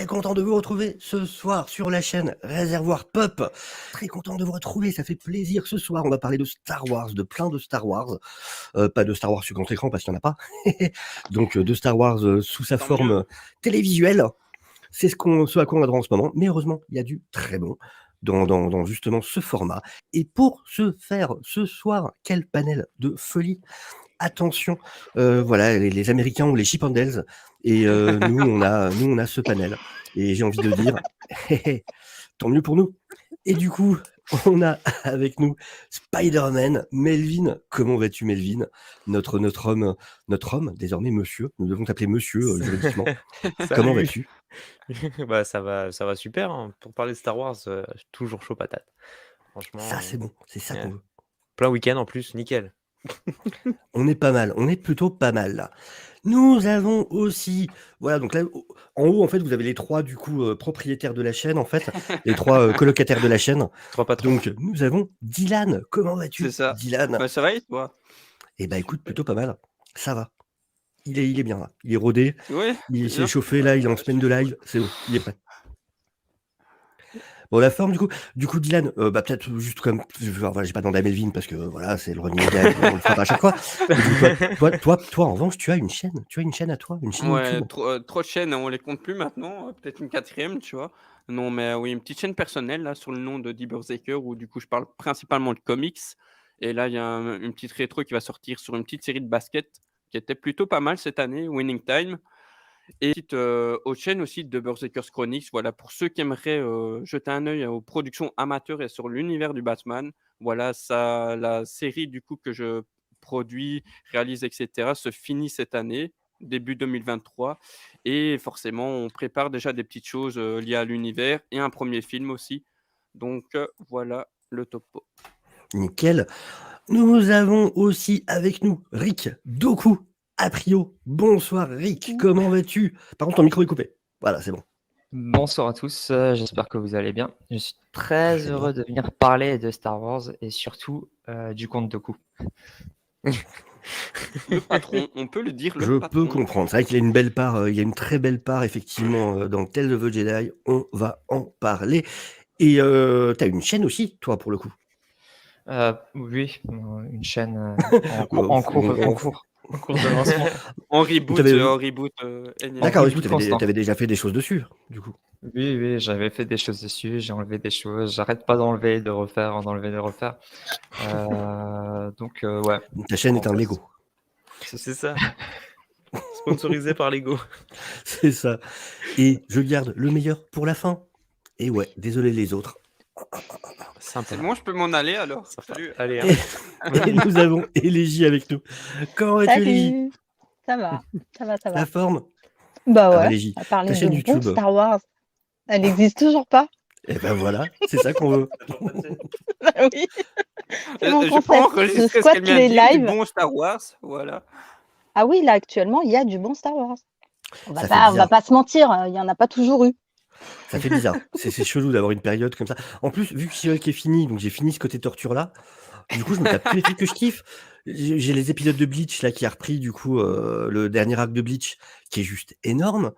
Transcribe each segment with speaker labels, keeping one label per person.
Speaker 1: très content de vous retrouver ce soir sur la chaîne Réservoir Pop. Très content de vous retrouver, ça fait plaisir. Ce soir, on va parler de Star Wars, de plein de Star Wars. Pas de Star Wars sur grand écran parce qu'il n'y en a pas. Donc de Star Wars sous sa forme télévisuelle. C'est ce à quoi on a droit en ce moment. Mais heureusement, il y a du très bon dans justement ce format. Et pour ce faire ce soir, quel panel de folie! Attention, voilà, les Américains ont les Chipendales et nous on a ce panel. Et j'ai envie de dire, tant mieux pour nous. Et du coup, on a avec nous Spider-Man, Melvin. Comment vas-tu, Melvin? Notre homme, désormais monsieur. Nous devons t'appeler monsieur juridiquement. Comment vas-tu?
Speaker 2: Bah ça va super, hein. Pour parler de Star Wars, je suis toujours chaud patate. Franchement,
Speaker 1: Ça, c'est bon, c'est ça qu'on veut.
Speaker 2: plein week-end en plus, nickel.
Speaker 1: On est pas mal, on est plutôt pas mal là. Nous avons aussi, voilà, donc là, en haut, en fait, vous avez les trois, du coup, propriétaires de la chaîne, en fait, les trois colocataires de la chaîne.
Speaker 2: 3 patrons.
Speaker 1: Donc, nous avons Dylan. Comment vas-tu,
Speaker 3: C'est ça.
Speaker 1: Dylan?
Speaker 3: Bah, ça va et toi?
Speaker 1: Eh ben, écoute, plutôt pas mal. Ça va. Il est bien là. Il est rodé.
Speaker 3: Ouais.
Speaker 1: Il s'est chauffé là. Il est en semaine de live. C'est bon. Il est prêt. Bon, la forme, du coup, Dylan, bah, peut-être juste comme, voilà, j'ai pas demandé à Melvin parce que voilà, c'est le running gag, on le fera pas à chaque fois. Mais du coup, toi, en revanche, tu as une chaîne à toi, une chaîne
Speaker 3: Ouais,
Speaker 1: YouTube.
Speaker 3: trop de chaînes, on les compte plus maintenant, peut-être une 4e, tu vois? Non, mais oui, une petite chaîne personnelle là sur le nom de Die Berserker où du coup je parle principalement de comics et là il y a une petite rétro qui va sortir sur une petite série de basket qui était plutôt pas mal cette année, Winning Time et petite, autre chaîne aussi de Berserkers Chronicles, voilà, pour ceux qui aimeraient, jeter un œil aux productions amateurs et sur l'univers du Batman. Voilà, ça la série du coup que je produis, réalise et cetera se finit cette année, début 2023 et forcément on prépare déjà des petites choses, liées à l'univers et un premier film aussi. Donc, voilà le topo.
Speaker 1: Nickel. Nous avons aussi avec nous Rick Doku Aprio. Bonsoir Rick, comment vas-tu? Par contre, ton micro est coupé. Voilà, c'est bon.
Speaker 4: Bonsoir à tous, j'espère que vous allez bien. Je suis très
Speaker 1: Très
Speaker 4: heureux de venir parler de Star Wars et surtout du conte Dooku.
Speaker 3: Le patron, on peut le dire,
Speaker 1: Je
Speaker 3: le patron.
Speaker 1: peux comprendre. C'est vrai qu'il y a une belle part, il y a une très belle part effectivement dans Tales of the Jedi. On va en parler. Et t'as une chaîne aussi, toi, pour le coup.
Speaker 4: Oui, une chaîne
Speaker 1: Bon,
Speaker 4: en cours de lancement.
Speaker 3: En reboot, énième.
Speaker 1: D'accord,
Speaker 4: reboot
Speaker 1: tu
Speaker 4: constant.
Speaker 1: avais déjà fait des choses dessus, du coup.
Speaker 4: Oui, j'avais fait des choses dessus, j'ai enlevé des choses, j'arrête pas d'enlever, de refaire, d'enlever, de refaire. Donc ouais.
Speaker 1: Ta chaîne est un Lego.
Speaker 2: C'est ça. Sponsorisé par Lego.
Speaker 1: C'est ça. Et je garde le meilleur pour la fin. Et ouais, désolé les autres.
Speaker 2: Sympa.
Speaker 3: C'est bon, je peux m'en aller alors? Salut.
Speaker 2: Allez, hein.
Speaker 1: Et nous avons Élégie avec nous. Comment vas-tu, Élégie?
Speaker 5: Salut. Ça va.
Speaker 1: La forme?
Speaker 5: Bah
Speaker 1: Ah bah,
Speaker 5: ouais,
Speaker 1: Légie,
Speaker 5: on va parler
Speaker 1: ta chaîne
Speaker 5: de
Speaker 1: YouTube.
Speaker 5: bon Star Wars. Elle n'existe toujours pas.
Speaker 1: Et ben voilà, c'est ça qu'on veut.
Speaker 5: Bah oui. C'est mon
Speaker 3: Je prends
Speaker 5: concept. Je
Speaker 3: enregistrer ce
Speaker 5: squatte
Speaker 3: qu'elle vient
Speaker 5: les
Speaker 3: de dire, du
Speaker 5: lives.
Speaker 3: bon Star Wars, voilà.
Speaker 5: Ah oui, là actuellement, il y a du bon Star Wars. On
Speaker 1: Ça
Speaker 5: va
Speaker 1: fait bizarre.
Speaker 5: pas se mentir, il y en a pas toujours eu.
Speaker 1: Ça fait bizarre. C'est chelou d'avoir une période comme ça. En plus, vu que She-Hulk est fini, donc j'ai fini ce côté torture là. Du coup, je me tape tous les trucs que je kiffe. J'ai les épisodes de Bleach là qui a repris du coup le dernier arc de Bleach qui est juste énorme.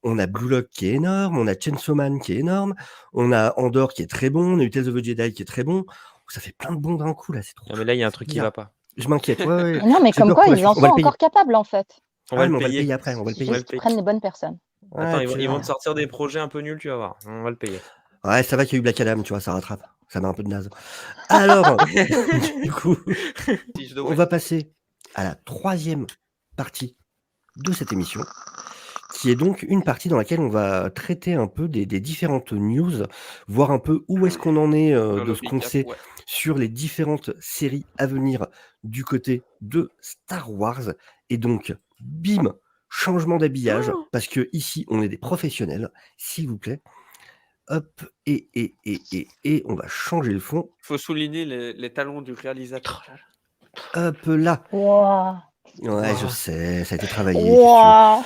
Speaker 1: On a Blue Lock qui est énorme, on a Chainsaw Man qui est énorme, on a Andor qui est très bon, on a eu Tales of the Jedi qui est très bon. Ça fait plein de bons d'un coup là, c'est trop.
Speaker 2: Non, mais là, il y a un truc qui
Speaker 1: bizarre.
Speaker 2: va pas.
Speaker 1: Je m'inquiète. Ouais.
Speaker 5: Non, mais
Speaker 1: J'ai
Speaker 5: comme
Speaker 1: peur
Speaker 5: quoi,
Speaker 1: pour la
Speaker 5: ils en
Speaker 1: suite. On va
Speaker 5: sont
Speaker 1: le payer.
Speaker 5: encore capables en fait.
Speaker 2: On va
Speaker 1: mais
Speaker 2: le
Speaker 1: on va le
Speaker 2: payer.
Speaker 1: payer après. On va le payer.
Speaker 5: Juste qu'ils prennent les bonnes personnes.
Speaker 2: Attends,
Speaker 1: Ouais,
Speaker 2: ils vont te sortir des projets un peu nuls, tu vas voir. On va le payer.
Speaker 1: Ouais, ça va qu'il y a eu Black Adam, tu vois, ça rattrape. Ça met un peu de naze. Alors, du coup,
Speaker 3: Si je
Speaker 1: on
Speaker 3: devrais.
Speaker 1: va passer à la troisième partie de cette émission, qui est donc une partie dans laquelle on va traiter un peu des différentes news, voir un peu où est-ce qu'on en est
Speaker 3: Faire
Speaker 1: de
Speaker 3: le
Speaker 1: ce qu'on
Speaker 3: recap,
Speaker 1: sait
Speaker 3: ouais.
Speaker 1: sur les différentes séries à venir du côté de Star Wars. Et donc, bim, changement d'habillage, parce que ici, on est des professionnels, s'il vous plaît. Hop, et on va changer le fond.
Speaker 3: Il faut souligner les talents du réalisateur.
Speaker 1: Hop là.
Speaker 5: Wow.
Speaker 1: Ouais, je sais, ça a été travaillé.
Speaker 5: Wow.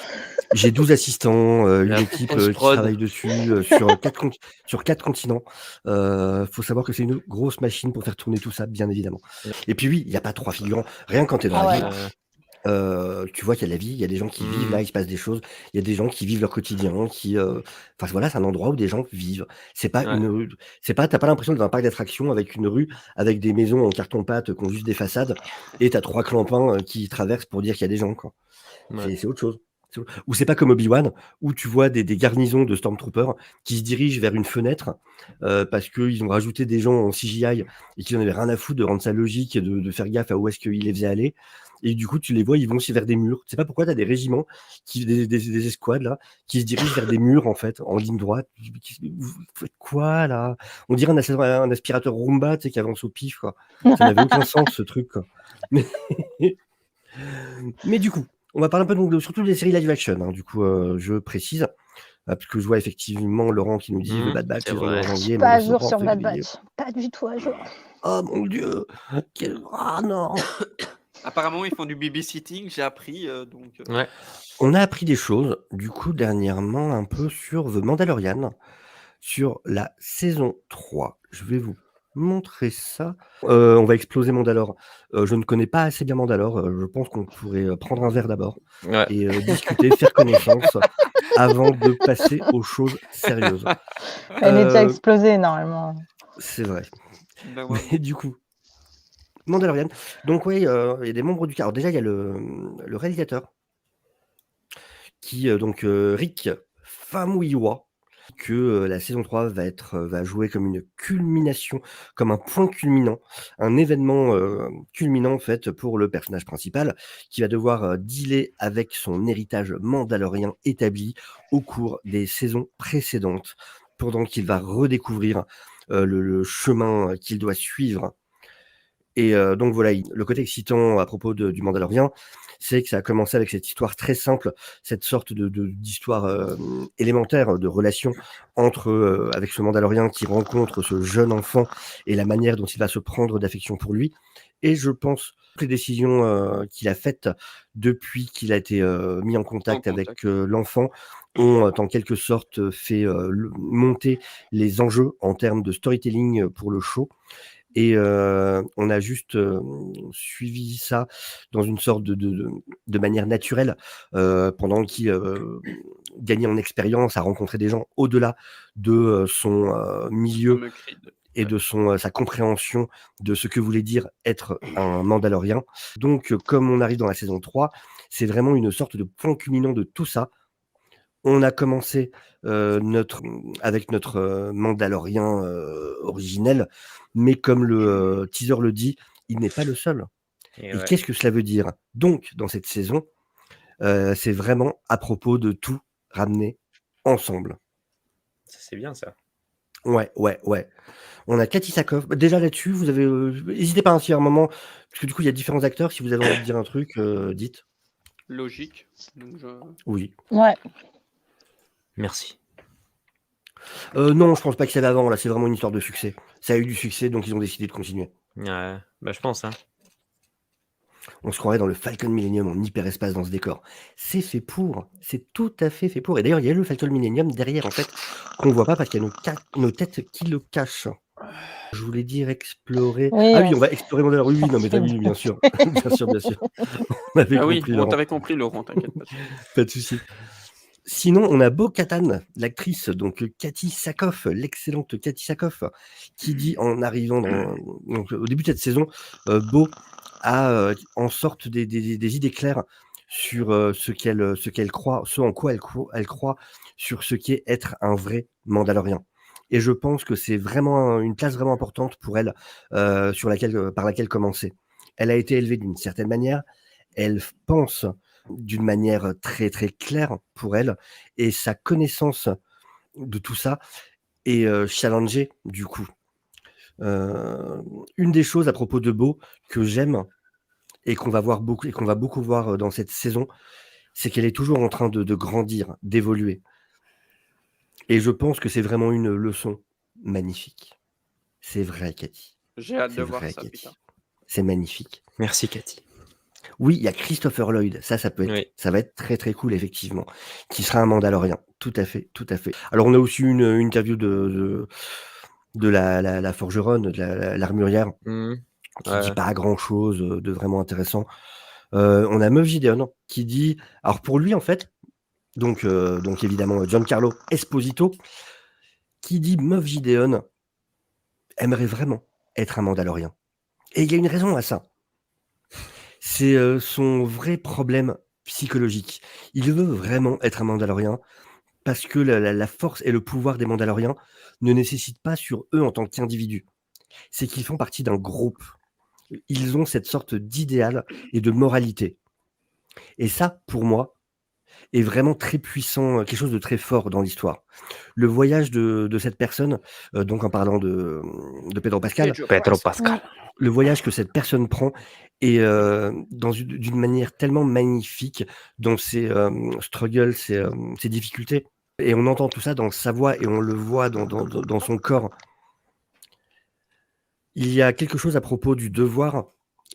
Speaker 1: J'ai 12 assistants, une
Speaker 2: La
Speaker 1: équipe qui
Speaker 2: post-prod.
Speaker 1: travaille dessus sur 4 continents. Faut savoir que c'est une grosse machine pour faire tourner tout ça, bien évidemment. Et puis oui, il n'y a pas 3 figurants. Rien quand t'es dans
Speaker 5: Ah
Speaker 1: l'avion. tu vois qu'il y a de la vie, il y a des gens qui vivent là,
Speaker 2: Mmh.
Speaker 1: il se passe des choses, il y a des gens qui vivent leur quotidien, enfin voilà, c'est un endroit où des gens vivent. C'est pas
Speaker 2: Ouais.
Speaker 1: t'as pas l'impression d'être dans un parc d'attractions avec une rue, avec des maisons en carton-pâte qui ont juste des façades et tu as 3 clampins, qui traversent pour dire qu'il y a des gens, quoi.
Speaker 2: Ouais.
Speaker 1: C'est autre chose. Ou c'est pas comme Obi-Wan, où tu vois des garnisons de Stormtroopers qui se dirigent vers une fenêtre, parce qu'ils ont rajouté des gens en CGI et qu'ils en avaient rien à foutre de rendre ça logique et de faire gaffe à où est-ce qu'ils les faisaient aller. Et du coup, tu les vois, ils vont aussi vers des murs. Tu sais pas pourquoi tu as des régiments, des escouades là, qui se dirigent vers des murs en fait, en ligne droite. Vous faites quoi là? On dirait un aspirateur Roomba, tu sais, qui avance au pif, quoi. Ça n'avait aucun sens ce truc, quoi. Mais, mais du coup, on va parler un peu donc surtout des séries live action, hein, du coup, je précise. Parce que je vois effectivement Laurent qui nous dit The Bad Batch,
Speaker 2: C'est
Speaker 1: saison 1 en
Speaker 2: vrai.
Speaker 5: Je suis
Speaker 1: janvier,
Speaker 5: pas à
Speaker 1: Mandalorian
Speaker 5: jour
Speaker 1: en
Speaker 5: sur Bad
Speaker 1: février.
Speaker 5: Batch. Pas du tout à jour.
Speaker 1: Oh mon Dieu! Ah non!
Speaker 3: Apparemment, ils font du babysitting, j'ai appris, donc
Speaker 2: Ouais.
Speaker 1: On a appris des choses, du coup, dernièrement, un peu sur The Mandalorian, sur la saison 3. Je vais vous montrer ça. On va exploser Mandalore. Je ne connais pas assez bien Mandalore. Je pense qu'on pourrait prendre un verre d'abord
Speaker 2: Ouais.
Speaker 1: et discuter, faire connaissance avant de passer aux choses sérieuses.
Speaker 5: Elle est déjà
Speaker 1: Euh,
Speaker 5: explosée normalement.
Speaker 1: c'est vrai.
Speaker 3: Ben ouais.
Speaker 1: Mais du coup, Mandalorian. Donc oui, il y a des membres du cast. Alors déjà, il y a le réalisateur qui, Rick Famuyiwa, que la saison 3 va jouer comme une culmination, comme un point culminant, un événement culminant en fait pour le personnage principal qui va devoir dealer avec son héritage mandalorien établi au cours des saisons précédentes, pendant qu'il va redécouvrir le chemin qu'il doit suivre. Et donc voilà, le côté excitant à propos du Mandalorian, c'est que ça a commencé avec cette histoire très simple, cette sorte d'histoire élémentaire de relation entre avec ce Mandalorien qui rencontre ce jeune enfant et la manière dont il va se prendre d'affection pour lui. Et je pense que les décisions qu'il a faites depuis qu'il a été mis en contact avec l'enfant ont en quelque sorte fait monter les enjeux en termes de storytelling pour le show. Et on a juste suivi ça dans une sorte de manière naturelle, pendant qu'il gagnait en expérience, à rencontrer des gens au-delà de son milieu
Speaker 3: fameux Creed.
Speaker 1: et de sa compréhension de ce que voulait dire être un Mandalorien. Donc, comme on arrive dans la saison 3, c'est vraiment une sorte de point culminant de tout ça. On a commencé avec notre Mandalorien originel, mais comme le teaser le dit, il n'est pas le seul.
Speaker 2: Et
Speaker 1: Et
Speaker 2: ouais.
Speaker 1: qu'est-ce que cela veut dire? Donc, dans cette saison, c'est vraiment à propos de tout ramener ensemble.
Speaker 2: Ça, c'est bien ça.
Speaker 1: Ouais. On a Cathy Sakoff. Déjà là-dessus, vous avez hésitez pas, hein, s'il y a un moment, parce que du coup, il y a différents acteurs. Si vous avez envie de dire un truc, dites.
Speaker 3: Logique. Donc
Speaker 1: Oui.
Speaker 5: Ouais.
Speaker 2: Merci.
Speaker 1: Non, je pense pas que c'est l'avant. Là, c'est vraiment une histoire de succès. Ça a eu du succès, donc ils ont décidé de continuer.
Speaker 2: Ouais. Bah, je pense, hein.
Speaker 1: On se croirait dans le Falcon Millennium en hyperespace dans ce décor. C'est fait pour. C'est tout à fait fait pour. Et d'ailleurs, il y a le Falcon Millennium derrière, en fait, qu'on voit pas parce qu'il y a nos têtes qui le cachent. Je voulais dire explorer.
Speaker 5: Oui,
Speaker 1: Ah oui, on va explorer Mandalore. Oui, non, mais t'as
Speaker 5: compris.
Speaker 1: vu, bien sûr. bien sûr. On avait
Speaker 3: Ah oui,
Speaker 1: compris,
Speaker 3: on
Speaker 1: Laurent.
Speaker 3: t'avait compris, Laurent, t'inquiète pas.
Speaker 1: Pas de souci. Sinon, on a Bo-Katan, l'actrice, donc Cathy Sakoff, l'excellente Cathy Sakoff, qui dit en arrivant donc, au début de cette saison, Bo a en sorte des idées claires sur ce qu'elle croit, ce en quoi elle croit sur ce qu'est être un vrai Mandalorien. Et je pense que c'est vraiment une place vraiment importante pour elle, par laquelle commencer. Elle a été élevée d'une certaine manière. Elle pense d'une manière très très claire pour elle, et sa connaissance de tout ça est challengée du coup. Une des choses à propos de Bo que j'aime et qu'on va beaucoup voir dans cette saison, c'est qu'elle est toujours en train de grandir, d'évoluer. Et je pense que c'est vraiment une leçon magnifique. C'est vrai, Cathy.
Speaker 3: J'ai hâte
Speaker 1: C'est
Speaker 3: de voir
Speaker 1: vrai,
Speaker 3: ça,
Speaker 1: Cathy.
Speaker 3: putain.
Speaker 1: C'est magnifique.
Speaker 2: Merci, Cathy.
Speaker 1: Oui, il y a Christopher Lloyd, ça
Speaker 2: Oui.
Speaker 1: ça va être très très cool effectivement, qui sera un Mandalorien. Tout à fait. Alors on a aussi une interview de la forgeronne, de l'armurière,
Speaker 2: Mmh.
Speaker 1: qui
Speaker 2: Ouais.
Speaker 1: dit pas grand chose de vraiment intéressant. On a Moff Gideon qui dit, alors pour lui en fait, donc évidemment Giancarlo Esposito, qui dit Moff Gideon aimerait vraiment être un Mandalorien. Et il y a une raison à ça. C'est son vrai problème psychologique. Il veut vraiment être un Mandalorien parce que la force et le pouvoir des Mandaloriens ne nécessitent pas sur eux en tant qu'individus. C'est qu'ils font partie d'un groupe. Ils ont cette sorte d'idéal et de moralité. Et ça, pour moi, est vraiment très puissant, quelque chose de très fort dans l'histoire. Le voyage de cette personne, donc en parlant de Pedro Pascal,
Speaker 2: Pedro Pascal.
Speaker 1: le voyage que cette personne prend est d'une manière tellement magnifique dans ses struggles, ses difficultés. Et on entend tout ça dans sa voix et on le voit dans son corps. Il y a quelque chose à propos du devoir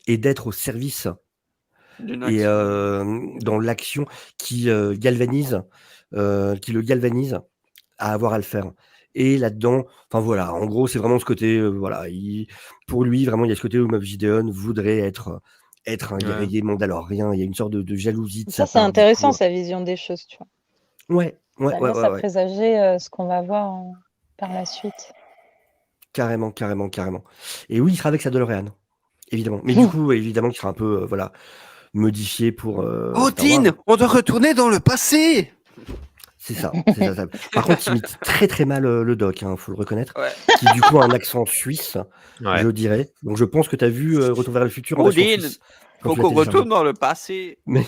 Speaker 1: et d'être au service
Speaker 3: D'une
Speaker 1: et
Speaker 3: action.
Speaker 1: dans l'action qui le galvanise à avoir à le faire. Et là-dedans, enfin voilà, en gros, c'est vraiment ce côté, voilà, pour lui, vraiment, il y a ce côté où Moff Gideon voudrait être un
Speaker 2: Ouais.
Speaker 1: guerrier mandalorien. Il y a une sorte de jalousie de
Speaker 5: Ça,
Speaker 1: sa
Speaker 5: c'est
Speaker 1: part.
Speaker 5: intéressant,
Speaker 1: Du coup,
Speaker 5: sa vision des choses, tu vois.
Speaker 1: ouais,
Speaker 5: Ça laisse à présager ce qu'on va voir par la suite.
Speaker 1: carrément. Et oui, il sera avec sa DeLorean, évidemment. Mais du coup, évidemment, qu'il sera un peu, voilà, modifié pour. Star Wars.
Speaker 6: Odin, on doit retourner dans le passé.
Speaker 1: C'est ça. Par contre, il imite très très mal le doc, faut le reconnaître.
Speaker 3: Ouais.
Speaker 1: Qui du coup a un accent suisse,
Speaker 2: Ouais.
Speaker 1: je dirais. Donc je pense que tu as vu Retour vers le futur en version
Speaker 3: Odin,
Speaker 1: suisse. quand
Speaker 3: faut
Speaker 1: tu l'as
Speaker 3: qu'on
Speaker 1: téléchargé.
Speaker 3: retourne dans le passé.
Speaker 1: Mais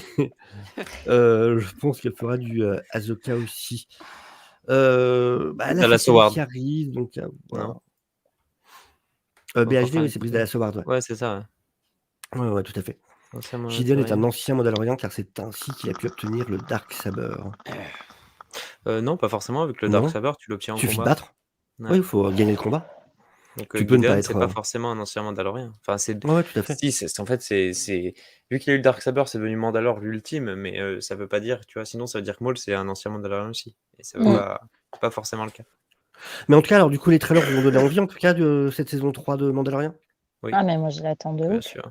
Speaker 1: je pense qu'elle fera du Ahsoka aussi. Là,
Speaker 2: Dallas
Speaker 1: c'est celle
Speaker 2: Howard.
Speaker 1: qui arrive, donc voilà.
Speaker 2: Non.
Speaker 1: BHD,
Speaker 2: Enfin,
Speaker 1: oui, c'est prise Dallas Howard, ouais.
Speaker 2: Ouais, c'est ça.
Speaker 1: Ouais, tout à fait.
Speaker 2: Ancien
Speaker 1: Gideon est un
Speaker 2: Mandalorien.
Speaker 1: ancien Mandalorien car c'est ainsi qu'il a pu obtenir le Dark Saber.
Speaker 2: Non, pas forcément. Avec le
Speaker 1: Non.
Speaker 2: Dark Saber, tu l'obtiens en
Speaker 1: Suffit de
Speaker 2: combat.
Speaker 1: battre.
Speaker 2: Ouais.
Speaker 1: Oui, il faut gagner le combat.
Speaker 2: Donc
Speaker 1: Tu peux ne
Speaker 2: Gideon,
Speaker 1: pas
Speaker 2: c'est
Speaker 1: être.
Speaker 2: pas forcément un ancien Mandalorien. Enfin, c'est
Speaker 1: Ouais, tout à fait.
Speaker 2: si, en fait, c'est vu qu'il a eu le Dark Saber, c'est devenu Mandalore l'ultime, mais ça veut pas dire, tu vois. Sinon, ça veut dire que Maul c'est un ancien Mandalorien aussi, et ça veut pas forcément le cas.
Speaker 1: Mais en tout cas, alors du coup, les trailers vous ont donné envie en tout cas de cette saison 3 de Mandalorian.
Speaker 2: Oui,
Speaker 5: Ah, mais moi, je l'attends de
Speaker 2: bien
Speaker 5: ouf.
Speaker 2: sûr.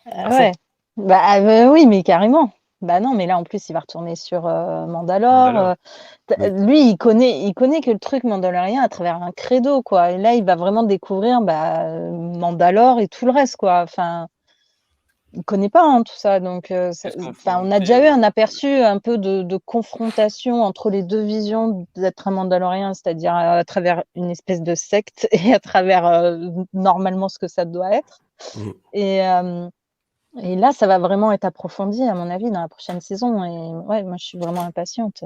Speaker 5: Ouais. Oui, mais carrément. Bah non, mais là, en plus, il va retourner sur Mandalore.
Speaker 1: Oui.
Speaker 5: Lui, il connaît que le truc mandalorien à travers un credo, quoi. Et là, il va vraiment découvrir Mandalore et tout le reste, quoi. Enfin, il connaît pas tout ça. Donc,
Speaker 3: Qu'est-ce qu'on fout
Speaker 5: on a déjà eu un aperçu un peu de confrontation entre les deux visions d'être un Mandalorien, c'est-à-dire à travers une espèce de secte et à travers normalement ce que ça doit être. Et là, ça va vraiment être approfondi, à mon avis, dans la prochaine saison. Et ouais, moi, je suis vraiment impatiente.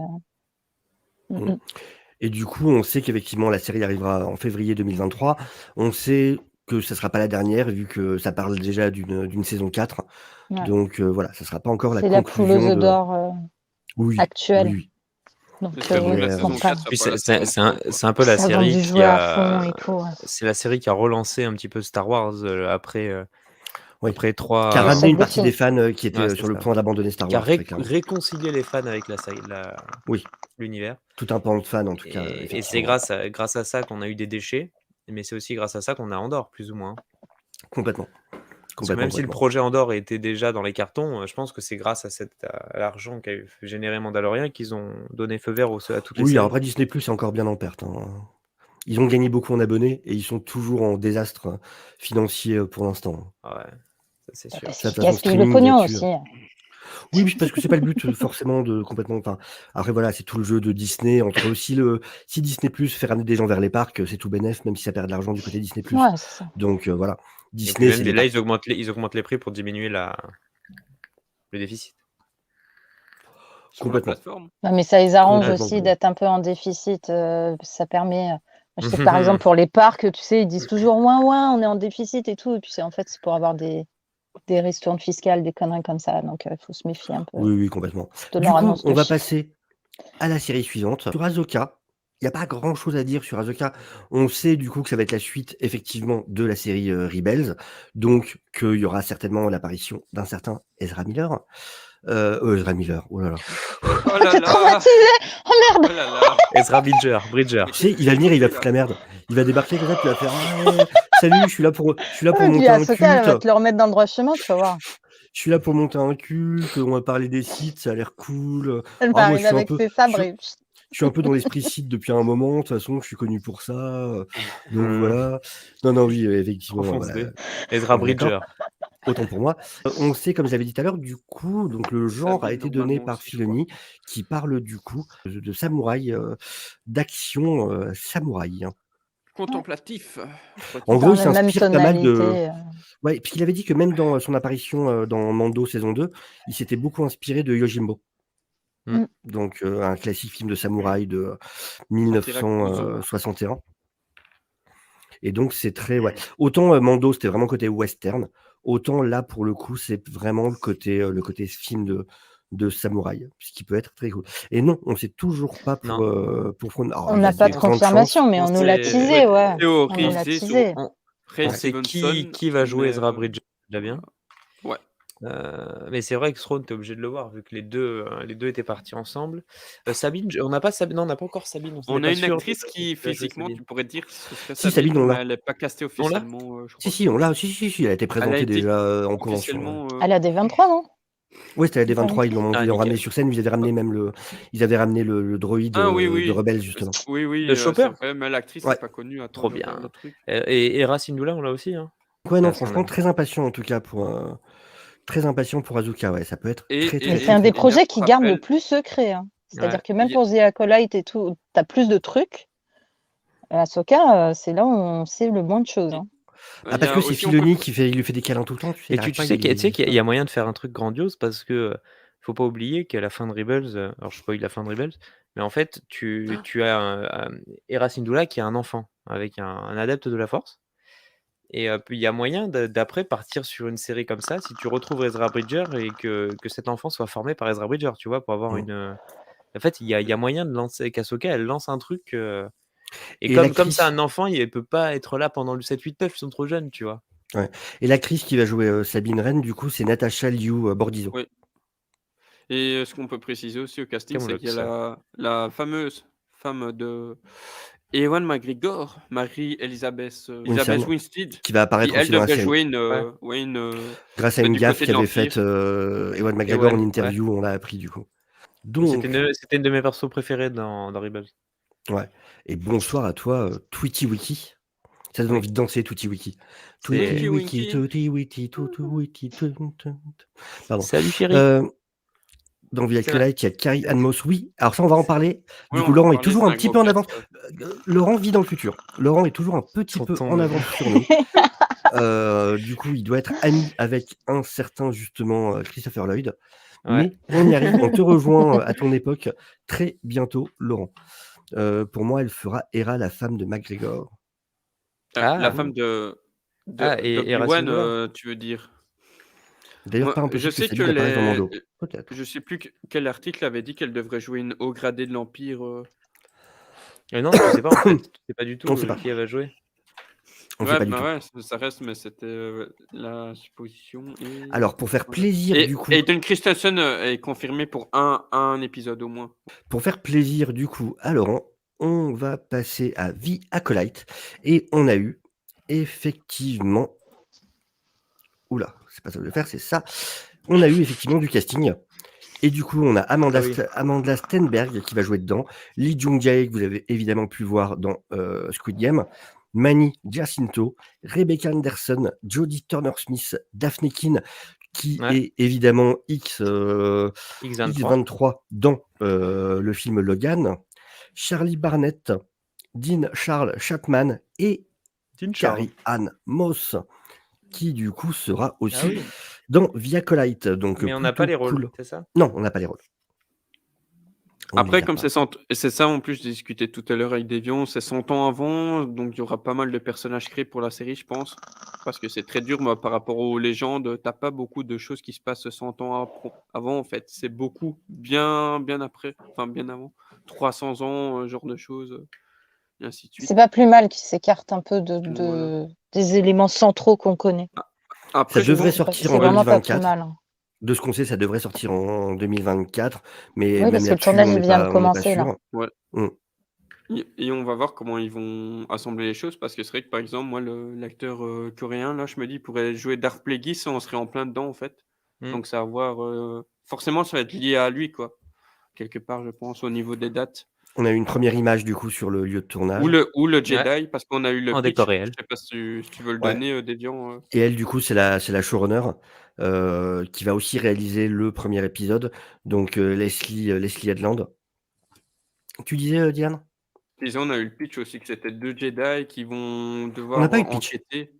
Speaker 1: Et du coup, on sait qu'effectivement, la série arrivera en février 2023. On sait que ça sera pas la dernière, vu que ça parle déjà d'une saison 4.
Speaker 5: Ouais.
Speaker 1: Donc voilà, ça sera pas encore la
Speaker 5: C'est la
Speaker 1: conclusion
Speaker 5: pouleuse d'or actuelle.
Speaker 1: Oui.
Speaker 5: Donc,
Speaker 3: J'espère que la
Speaker 1: ouais,
Speaker 3: saison
Speaker 1: ouais.
Speaker 3: 4 sera
Speaker 2: Puis
Speaker 3: pas la saison
Speaker 2: c'est un peu la
Speaker 5: ça vend
Speaker 2: série
Speaker 5: du
Speaker 2: qui
Speaker 5: jouet à
Speaker 2: a
Speaker 5: fond et tout.
Speaker 2: c'est la série qui a relancé un petit peu Star Wars après
Speaker 1: Oui.
Speaker 2: après 3
Speaker 1: Qui a ramené une
Speaker 5: Chef
Speaker 1: partie
Speaker 5: de
Speaker 1: des fans qui étaient
Speaker 2: Ouais, c'est
Speaker 1: sur le
Speaker 2: ça.
Speaker 1: point d'abandonner Star
Speaker 2: qui a
Speaker 1: Wars, très clairement.
Speaker 2: réconcilié les fans avec la série
Speaker 1: Oui.
Speaker 2: l'univers.
Speaker 1: Tout un pan de fans, en tout cas.
Speaker 2: Et c'est grâce à ça qu'on a eu des déchets, mais c'est aussi grâce à ça qu'on a Andorre, plus ou moins.
Speaker 1: Complètement.
Speaker 2: Parce que même si le projet Andorre était déjà dans les cartons, je pense que c'est grâce à l'argent qu'a généré Mandalorian qu'ils ont donné feu vert à toutes les
Speaker 1: Oui,
Speaker 2: séries.
Speaker 1: alors après Disney+, c'est encore bien en perte. Ils ont gagné beaucoup en abonnés et ils sont toujours en désastre financier pour l'instant.
Speaker 2: Ah ouais, ça c'est sûr.
Speaker 5: Parce
Speaker 1: Ça,
Speaker 5: qu'ils
Speaker 1: de toute façon,
Speaker 5: gaspillent le
Speaker 1: streaming
Speaker 5: pognon
Speaker 1: là-dessus,
Speaker 5: aussi.
Speaker 1: Oui, parce que c'est pas le but forcément de complètement. Enfin, après voilà, c'est tout le jeu de Disney entre aussi si Disney+ fait ramener des gens vers les parcs, c'est tout bénef, même si ça perd de l'argent du côté Disney+.
Speaker 5: Ouais, c'est ça.
Speaker 1: Donc voilà,
Speaker 2: Et puis
Speaker 1: Disney,
Speaker 2: même
Speaker 1: c'est les
Speaker 2: là,
Speaker 1: parcs.
Speaker 2: ils augmentent les prix pour diminuer le déficit.
Speaker 3: sur la
Speaker 1: Complètement.
Speaker 3: plateforme.
Speaker 5: Non, mais ça les arrange
Speaker 1: Complètement,
Speaker 5: aussi
Speaker 1: complètement.
Speaker 5: d'être un peu en déficit. Ça permet. Je sais que par exemple, pour les parcs, tu sais, ils disent toujours ouin, on est en déficit et tout. Et puis en fait, c'est pour avoir des ristournes fiscales, des conneries comme ça. Donc, il faut se méfier un peu
Speaker 1: Oui, complètement.
Speaker 5: de
Speaker 1: Du
Speaker 5: leur
Speaker 1: coup,
Speaker 5: annonce
Speaker 1: on
Speaker 5: de
Speaker 1: va
Speaker 5: chiffres.
Speaker 1: passer à la série suivante. Sur Ahsoka, il n'y a pas grand-chose à dire sur Ahsoka. On sait du coup que ça va être la suite, effectivement, de la série Rebels. Donc, qu'il y aura certainement l'apparition d'un certain Ezra Miller. Ezra Miller, oh là là.
Speaker 3: Oh là
Speaker 5: T'es
Speaker 3: là.
Speaker 5: traumatisé. Oh merde.
Speaker 3: Oh là là.
Speaker 2: Ezra Bridger.
Speaker 1: Tu sais, il va venir, il va foutre la merde. Il va débarquer comme ça, tu vas faire « Ah ouais, salut, je suis là pour
Speaker 5: Et puis
Speaker 1: monter un
Speaker 5: Ahsoka, elle va
Speaker 1: culte.
Speaker 5: te le remettre dans le droit chemin, tu vas voir.
Speaker 1: Je suis là pour monter un culte, on va parler des Sith, ça a l'air cool.
Speaker 5: Elle
Speaker 1: Ah,
Speaker 5: va
Speaker 1: moi, je
Speaker 5: arriver
Speaker 1: suis un
Speaker 5: avec
Speaker 1: peu...
Speaker 5: ses
Speaker 1: Je
Speaker 5: sabres
Speaker 1: suis,
Speaker 5: et...
Speaker 1: je suis un peu dans l'esprit Sith depuis un moment, de toute façon, je suis connu pour ça. Donc
Speaker 2: Hmm.
Speaker 1: voilà. Non, oui, effectivement,
Speaker 2: Enfonce-les.
Speaker 1: voilà.
Speaker 2: Ezra
Speaker 1: On est d'accord.
Speaker 2: Bridger.
Speaker 1: Autant pour moi. On sait, comme j'avais dit tout à l'heure, du coup, donc le genre a
Speaker 3: Sabine,
Speaker 1: été donné
Speaker 3: normalement
Speaker 1: par
Speaker 3: aussi, je crois.
Speaker 1: Filoni, qui parle du coup de samouraï, d'action samouraï. Hein.
Speaker 3: Contemplatif.
Speaker 1: En
Speaker 5: Dans
Speaker 1: gros, il
Speaker 5: la même
Speaker 1: s'inspire pas mal de...
Speaker 5: tonalité.
Speaker 1: Ouais, puisqu'il avait dit que même dans son apparition dans Mando saison 2, il s'était beaucoup inspiré de Yojimbo.
Speaker 5: Mm.
Speaker 1: Donc un classique film de samouraï de
Speaker 3: Akira Kurosawa.
Speaker 1: 1961. Et donc c'est très... Ouais. Autant Mando, c'était vraiment côté western, autant là, pour le coup, c'est vraiment le côté film de samouraï, ce qui peut être très cool. Et non, on ne sait toujours pas pour Thrawn. Alors,
Speaker 5: On
Speaker 1: il y a
Speaker 5: n'a pas
Speaker 1: des
Speaker 5: de
Speaker 1: grandes
Speaker 5: confirmation,
Speaker 1: chances.
Speaker 5: mais on
Speaker 3: On
Speaker 5: nous l'a
Speaker 3: sait-
Speaker 5: teasé, ouais. On nous l'a
Speaker 3: Théorisé sur
Speaker 5: teasé.
Speaker 3: Ray
Speaker 2: On sait
Speaker 3: Stevenson.
Speaker 2: qui va jouer
Speaker 3: mais,
Speaker 2: Ezra Bridger déjà bien.
Speaker 3: Ouais.
Speaker 2: Mais c'est vrai que Throne, t'es obligé de le voir vu que les deux étaient partis ensemble. Sabine, on n'a pas Sabine, non, on n'a pas encore Sabine.
Speaker 3: On
Speaker 2: n'est
Speaker 3: a
Speaker 2: pas
Speaker 3: une
Speaker 2: sûr
Speaker 3: actrice
Speaker 2: de-
Speaker 3: qui,
Speaker 2: va jouer
Speaker 3: physiquement,
Speaker 2: Sabine.
Speaker 3: tu pourrais dire que ce serait
Speaker 1: Si,
Speaker 3: Sabine,
Speaker 1: Sabine, on l'a.
Speaker 3: mais elle n'est pas castée officiellement, je crois.
Speaker 1: Si, on l'a. Si, elle a été
Speaker 3: Elle a
Speaker 1: présentée
Speaker 3: été
Speaker 1: déjà en convention.
Speaker 3: officiellement.
Speaker 1: Ouais.
Speaker 5: Elle a des 23, non?
Speaker 1: Oui, c'était la D23, ils l'ont
Speaker 2: Ah,
Speaker 1: ramené
Speaker 2: nickel.
Speaker 1: sur scène, ils avaient ramené même le droïde
Speaker 3: Ah oui,
Speaker 1: de
Speaker 3: oui.
Speaker 1: Rebels, justement.
Speaker 3: Oui, oui,
Speaker 2: Le
Speaker 3: c'est
Speaker 2: Chopper.
Speaker 3: vrai, mais l'actrice
Speaker 1: Ouais.
Speaker 3: n'est pas connue. Attends,
Speaker 2: Trop
Speaker 3: je
Speaker 2: bien.
Speaker 3: regarde le truc.
Speaker 2: Et Hera Syndulla, on l'a aussi. Hein.
Speaker 1: Ouais, non,
Speaker 2: Ah, son
Speaker 1: franchement,
Speaker 2: ami.
Speaker 1: très impatient en tout cas très impatient pour Azuka, ouais, ça peut être très, très,
Speaker 5: C'est un des
Speaker 3: là,
Speaker 5: projets qui
Speaker 3: pour
Speaker 5: garde le
Speaker 3: rappel-
Speaker 5: plus secret. Hein. C'est-à-dire
Speaker 2: Ouais.
Speaker 5: que même pour The Acolyte et tout, t'as plus de trucs. Ahsoka, c'est là où on sait le moins de choses. Hein.
Speaker 1: Ah, parce que c'est Filoni il lui fait des câlins tout le temps, tu sais.
Speaker 2: Et tu sais qu'il y a moyen de faire un truc grandiose parce que faut pas oublier qu'à la fin de Rebels, alors je spoil la fin de Rebels, mais en fait tu as Hera Syndulla qui a un enfant avec un adepte de la Force. Et puis il y a moyen d'après partir sur une série comme ça si tu retrouves Ezra Bridger et que cet enfant soit formé par Ezra Bridger, tu vois, pour avoir une. En fait, il y a moyen de lancer Ahsoka, elle lance un truc. Et comme c'est un enfant, il peut pas être là pendant le 7, 8, 9, ils sont trop jeunes, tu vois.
Speaker 1: Ouais. Et l'actrice qui va jouer Sabine Wren, du coup, c'est Natasha Liu Bordizzo.
Speaker 3: Oui. Et ce qu'on peut préciser aussi au casting, c'est qu'il y a la fameuse femme de Ewan McGregor, Marie-Elisabeth Winstead,
Speaker 1: qui va apparaître aussi dans la série.
Speaker 3: Jouer
Speaker 1: grâce à une gaffe qu'avait faite Ewan McGregor en interview, on l'a appris du coup. Donc...
Speaker 2: C'était une de mes persos préférés dans Rebels.
Speaker 1: Ouais. Et bonsoir à toi, Tweety Wiki. Ça donne envie de danser, Tweety Wiki. Tweety Wiki, Tweety Wiki, Tweety Wiki. Pardon.
Speaker 2: Salut chérie.
Speaker 1: Dans The Acolyte, il y a Carrie Ann Moss. Oui, alors ça, on va en parler. Du coup, Laurent est toujours un petit peu en avance. Laurent vit dans le futur. Laurent est toujours un petit peu en avance sur nous. Du coup, il doit être ami avec un certain, justement, Christopher Lloyd. Ouais. Mais on y arrive. On te rejoint à ton époque très bientôt, Laurent. Pour moi, elle fera Hera, la femme de McGregor.
Speaker 3: La femme de Obi-Wan, tu veux dire?
Speaker 1: D'ailleurs, pas impossible que Sabine apparaisse dans Mando. Peut-être.
Speaker 3: Je sais plus quel article avait dit qu'elle devrait jouer une haut gradée de l'Empire.
Speaker 2: Non, je sais pas en fait. Tu sais pas du tout qui elle va jouer.
Speaker 1: On sait pas du tout.
Speaker 3: Ouais, ça reste, mais c'était la supposition.
Speaker 1: Alors, pour faire plaisir, du coup...
Speaker 3: Hayden Christensen est confirmé pour un épisode au moins.
Speaker 1: Pour faire plaisir, du coup, à Laurent, on va passer à The Acolyte. Et on a eu, effectivement... Oula, c'est pas ça que je veux faire, c'est ça. On a eu, effectivement, du casting. Et du coup, on a Amanda Stenberg qui va jouer dedans. Lee Jung-jae, que vous avez évidemment pu voir dans Squid Game. Manny Giacinto, Rebecca Anderson, Jodie Turner-Smith, Daphne Keane, qui est évidemment X23 dans le film Logan, Charlie Barnett, Dean Charles Chapman et Carrie Ann Moss, qui du coup sera aussi dans The Acolyte. Donc,
Speaker 2: mais on n'a pas les rôles, c'est ça?
Speaker 1: Non, on n'a pas les rôles.
Speaker 3: Après, comme c'est ça, en plus, j'ai discuté tout à l'heure avec Devion, c'est 100 ans avant, donc il y aura pas mal de personnages créés pour la série, je pense, parce que c'est très dur, moi, par rapport aux légendes, t'as pas beaucoup de choses qui se passent 100 ans avant, en fait, c'est beaucoup, bien après, enfin bien avant, 300 ans, genre de choses, et ainsi de suite.
Speaker 5: C'est pas plus mal qu'ils s'écartent un peu des éléments centraux qu'on connaît.
Speaker 1: Après, ça devrait sortir en 2024. De ce qu'on sait, ça devrait sortir en 2024, mais
Speaker 5: Oui,
Speaker 1: même
Speaker 5: parce que le
Speaker 1: là-dessus,
Speaker 5: tournage
Speaker 1: on
Speaker 5: il
Speaker 1: n'est
Speaker 5: vient de
Speaker 1: pas
Speaker 5: commencer là.
Speaker 1: sûr.
Speaker 3: Ouais.
Speaker 1: Mm.
Speaker 3: Et on va voir comment ils vont assembler les choses, parce que c'est vrai que par exemple, moi, l'acteur coréen, là, je me dis, il pourrait jouer Darth Plagueis, on serait en plein dedans en fait.
Speaker 2: Mm.
Speaker 3: Donc ça va voir. Forcément, ça va être lié à lui, quoi. Quelque part, je pense, au niveau des dates.
Speaker 1: On a eu une première image du coup sur le lieu de tournage.
Speaker 3: Ou le
Speaker 2: Ouais.
Speaker 3: Jedi, parce qu'on a eu le
Speaker 2: En
Speaker 3: pitch.
Speaker 2: décor
Speaker 3: Je
Speaker 2: réel.
Speaker 3: sais pas si tu veux le
Speaker 1: Ouais.
Speaker 3: donner, Dédian.
Speaker 1: Et elle, du coup, c'est la showrunner qui va aussi réaliser le premier épisode. Donc Leslie Headland. Tu disais, Diane?
Speaker 3: Disons, on a eu le pitch aussi, que c'était 2 Jedi qui vont
Speaker 1: On n'a
Speaker 3: devoir
Speaker 1: pas eu de pitch.
Speaker 3: enquêter.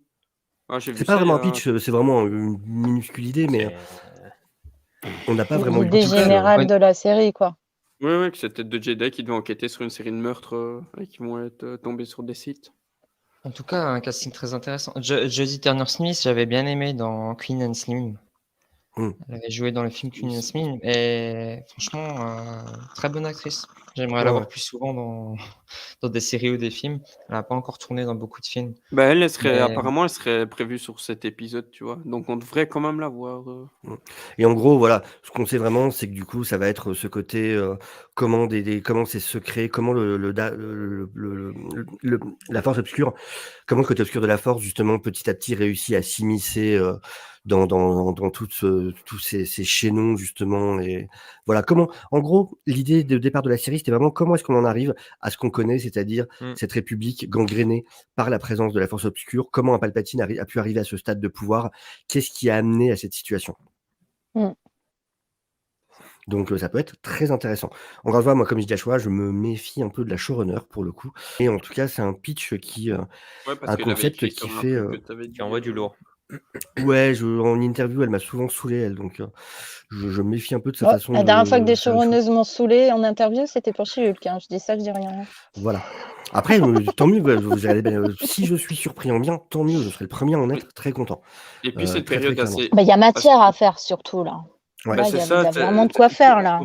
Speaker 3: Ah, j'ai
Speaker 1: C'est
Speaker 3: vu
Speaker 1: pas
Speaker 3: ça il y
Speaker 1: vraiment un
Speaker 3: a...
Speaker 1: pitch, c'est vraiment une minuscule idée, mais on n'a pas vraiment eu de
Speaker 5: L'idée
Speaker 1: pitch.
Speaker 5: générale de la série, quoi.
Speaker 3: Oui, que c'était 2 Jedi qui devaient enquêter sur une série de meurtres et qui vont être tombés sur des sites.
Speaker 4: En tout cas, un casting très intéressant. Jodie Turner-Smith, j'avais bien aimé dans Queen and Slim.
Speaker 1: Mm.
Speaker 4: Elle avait joué dans le film Queen and Slim et franchement, très bonne actrice. J'aimerais
Speaker 1: Ouais,
Speaker 4: la voir
Speaker 1: ouais.
Speaker 4: plus souvent dans des séries ou des films. Elle n'a pas encore tourné dans beaucoup de films.
Speaker 3: Bah elle serait
Speaker 4: Mais-
Speaker 3: apparemment, elle serait prévue sur cet épisode, tu vois. Donc on devrait quand même la voir.
Speaker 1: Et en gros, voilà, ce qu'on sait vraiment, c'est que du coup, ça va être ce côté comment comment c'est secret, comment la force obscure, comment le côté obscur de la force, justement, petit à petit, réussit à s'immiscer dans tous ces chaînons, justement. Et voilà, comment, en gros, l'idée de départ de la série, c'était vraiment comment est-ce qu'on en arrive à ce qu'on connaît, c'est-à-dire cette république gangrénée par la présence de la force obscure, comment un Palpatine a pu arriver à ce stade de pouvoir, qu'est-ce qui a amené à cette situation. Donc ça peut être très intéressant. Encore une fois, moi, comme je dis à choix, je me méfie un peu de la showrunner pour le coup. Et en tout cas, c'est un pitch qui
Speaker 3: Ouais, parce
Speaker 1: un
Speaker 3: qu'elle avait
Speaker 1: concept
Speaker 3: écrit
Speaker 1: qui
Speaker 3: sur un
Speaker 1: fait
Speaker 3: truc que t'avais dit,
Speaker 2: Qui envoie du lourd.
Speaker 1: ouais, en interview, elle m'a souvent saoulé, elle, donc je me méfie un peu de sa
Speaker 5: Ouais,
Speaker 1: façon
Speaker 5: la dernière fois que
Speaker 1: de
Speaker 5: des
Speaker 1: faire les choses.
Speaker 5: showrunneuses m'ont saoulé en interview, c'était pour She-Hulk. Je dis ça, je dis rien.
Speaker 1: Voilà. Après, tant mieux, si je suis surpris en bien, tant mieux, je serai le premier à en être très content.
Speaker 3: Et puis c'est une
Speaker 1: Très,
Speaker 3: période
Speaker 1: très clairement.
Speaker 3: assez...
Speaker 5: Il y a matière à faire surtout là.
Speaker 1: Ouais.
Speaker 5: Là,
Speaker 3: Bah,
Speaker 5: il y
Speaker 3: c'est
Speaker 5: a
Speaker 3: ça,
Speaker 5: vraiment de quoi faire là.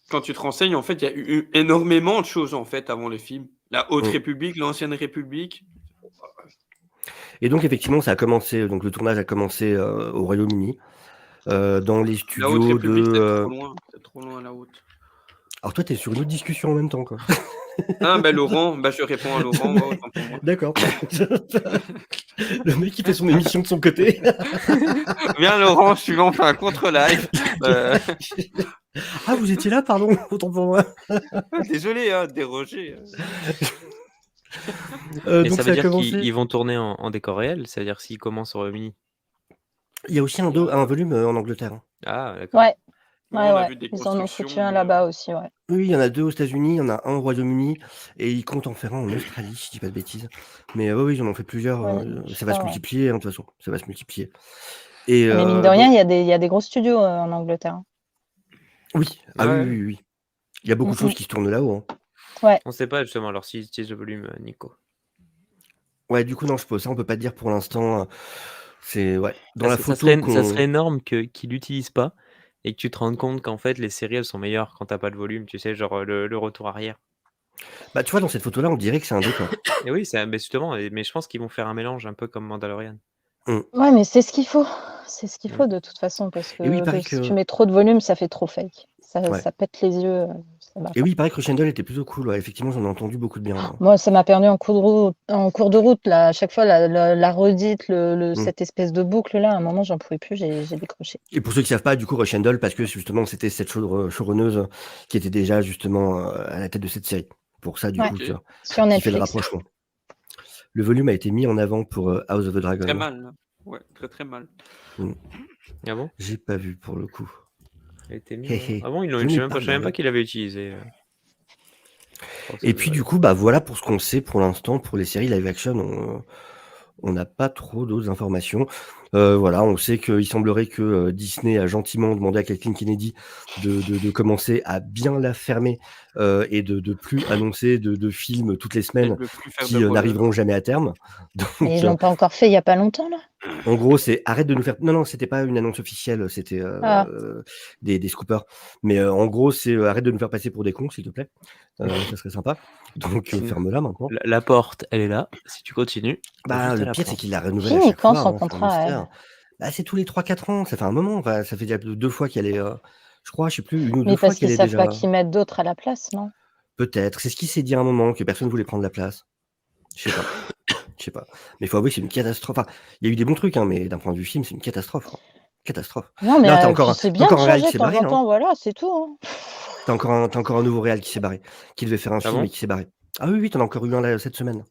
Speaker 3: Quand tu te renseignes, en fait, il y a eu énormément de choses en fait avant les films. La Haute République, l'Ancienne République.
Speaker 1: Et donc effectivement, ça a commencé. Donc le tournage a commencé au Royaume-Uni, dans les
Speaker 3: La Haute
Speaker 1: studios
Speaker 3: République, c'est
Speaker 1: de.
Speaker 3: trop loin. C'est trop loin, la Haute.
Speaker 1: Alors toi, t'es sur une autre discussion en même temps, quoi.
Speaker 3: Ah, bah Laurent, bah je réponds à Laurent. Ouais, autant pour moi.
Speaker 1: D'accord. Le mec qui fait son émission de son côté.
Speaker 3: Viens Laurent, suivant, on fait un contre-live.
Speaker 1: Ah, vous étiez là, pardon, autant pour moi.
Speaker 3: Désolé, déroger.
Speaker 2: Et
Speaker 1: Donc
Speaker 2: ça
Speaker 1: ça
Speaker 2: veut
Speaker 1: a
Speaker 2: dire
Speaker 1: commencé.
Speaker 2: qu'ils vont tourner en décor réel, c'est-à-dire s'ils commencent au Royaume-Uni.
Speaker 1: Il y a aussi un volume en Angleterre.
Speaker 2: Ah, d'accord.
Speaker 5: Ouais,
Speaker 3: On a
Speaker 5: ouais.
Speaker 3: vu des
Speaker 5: Ils en ont
Speaker 3: constructions,
Speaker 5: foutu un
Speaker 3: mais,
Speaker 5: là-bas aussi, ouais.
Speaker 1: Oui, il y en a 2 aux États-Unis, il y en a un au Royaume-Uni, et ils comptent en faire un en Australie, si je dis pas de bêtises. Mais oui, ils en ont fait plusieurs.
Speaker 5: Ouais,
Speaker 1: Ça va se
Speaker 5: ouais.
Speaker 1: multiplier, hein, de toute façon. Ça va se multiplier. Et,
Speaker 5: Mais mine de rien, il y a des gros studios en Angleterre.
Speaker 1: oui,
Speaker 2: Ouais.
Speaker 1: oui. Il y a beaucoup de choses qui se tournent là-haut. Hein.
Speaker 5: Ouais.
Speaker 2: On sait pas justement, alors s'ils utilisent le volume, Nico.
Speaker 1: Ouais, du coup, non, ça, on peut pas te dire pour l'instant. C'est ouais. Dans la
Speaker 2: Ça
Speaker 1: photo
Speaker 2: serait énorme qu'ils l'utilisent pas et que tu te rendes compte qu'en fait les séries elles sont meilleures quand t'as pas de volume, tu sais, genre le retour arrière.
Speaker 1: Bah, tu vois, dans cette photo-là, on dirait que c'est un décor.
Speaker 2: Et oui, mais justement, mais je pense qu'ils vont faire un mélange un peu comme Mandalorian.
Speaker 5: Ouais, mais c'est ce qu'il faut. C'est ce qu'il faut de toute façon, parce que
Speaker 1: Et oui, il paraît
Speaker 5: si
Speaker 1: que-
Speaker 5: tu mets trop de volume, ça fait trop fake.
Speaker 1: Ouais.
Speaker 5: Ça pète les yeux. Ça va
Speaker 1: Et
Speaker 5: pas.
Speaker 1: oui, il paraît que Rochendale était plutôt cool. Ouais. Effectivement, j'en ai entendu beaucoup de bien. Hein.
Speaker 5: Moi, ça m'a perdu en cours de route, là. À chaque fois, la redite, cette espèce de boucle là, à un moment, j'en pouvais plus, j'ai décroché.
Speaker 1: Et pour ceux qui savent pas, du coup, Rochendale, parce que justement, c'était cette showrunneuse qui était déjà justement à la tête de cette série. Pour ça, du
Speaker 5: Ouais.
Speaker 1: coup,
Speaker 3: Ok.
Speaker 1: ça,
Speaker 5: Sur
Speaker 1: qui fait le
Speaker 5: Netflix.
Speaker 1: rapprochement. Le volume a été mis en avant pour House of the Dragon.
Speaker 3: Très mal. Ouais, très mal.
Speaker 2: Ah bon?
Speaker 1: J'ai pas vu pour le coup.
Speaker 2: Il a été mis.
Speaker 1: Hé, hé.
Speaker 2: Ah bon,
Speaker 1: Je
Speaker 2: je
Speaker 1: n'ai
Speaker 2: sais
Speaker 1: pas
Speaker 2: même pas
Speaker 1: regardé.
Speaker 2: qu'il avait utilisé.
Speaker 1: Et puis du coup, bah voilà pour ce qu'on sait pour l'instant pour les séries live action. On n'a pas trop d'autres informations. Voilà, on sait qu'il semblerait que Disney a gentiment demandé à Kathleen Kennedy de commencer à bien la fermer et de plus annoncer de films toutes les
Speaker 3: Elle
Speaker 1: semaines
Speaker 3: veut plus faire
Speaker 1: qui
Speaker 3: de roller.
Speaker 1: n'arriveront jamais à terme.
Speaker 5: Mais
Speaker 1: Donc,
Speaker 5: ils l'ont pas encore fait il y a pas longtemps, là.
Speaker 1: en gros, c'est arrête de nous faire. Non, c'était pas une annonce officielle, c'était
Speaker 5: Ah.
Speaker 1: des scoopers. Mais en gros, c'est arrête de nous faire passer pour des cons, s'il te plaît. Ça serait sympa. Donc ferme-la maintenant.
Speaker 2: La porte, elle est là. Si tu continues.
Speaker 1: Bah,
Speaker 2: juste à
Speaker 1: le
Speaker 2: la
Speaker 1: pire, c'est
Speaker 2: porte.
Speaker 1: qu'il la renouvelle à
Speaker 5: Fini
Speaker 1: chaque
Speaker 5: quand
Speaker 1: fois.
Speaker 5: son
Speaker 1: Hein, c'est un
Speaker 5: contrat,
Speaker 1: mystère. Bah, c'est tous les 3-4 ans, ça fait un moment. Enfin, ça fait déjà 2 fois qu'elle est, je crois, je sais plus, 1 ou 2
Speaker 5: Mais
Speaker 1: fois
Speaker 5: parce
Speaker 1: qu'elle
Speaker 5: qu'ils
Speaker 1: est
Speaker 5: savent pas
Speaker 1: déjà.
Speaker 5: qui mettre d'autres à la place, non?
Speaker 1: Peut-être. C'est ce qui s'est dit à un moment, que personne voulait prendre la place. Je sais pas. Je sais pas. Mais il faut avouer que c'est une catastrophe. Enfin, il y a eu des bons trucs, hein, mais d'un point de vue film, c'est une catastrophe, quoi. Catastrophe.
Speaker 5: Non, mais
Speaker 1: Là,
Speaker 5: puis c'est bien de
Speaker 1: encore un réal
Speaker 5: changer
Speaker 1: qui
Speaker 5: de
Speaker 1: s'est
Speaker 5: temps
Speaker 1: barré,
Speaker 5: en
Speaker 1: là, hein.
Speaker 5: temps, voilà, c'est tout. Hein.
Speaker 1: T'as encore un nouveau réal qui s'est barré, qui devait faire un
Speaker 2: Ah
Speaker 1: film
Speaker 2: bon?
Speaker 1: et qui s'est barré. Ah oui, t'en as encore eu un là cette semaine.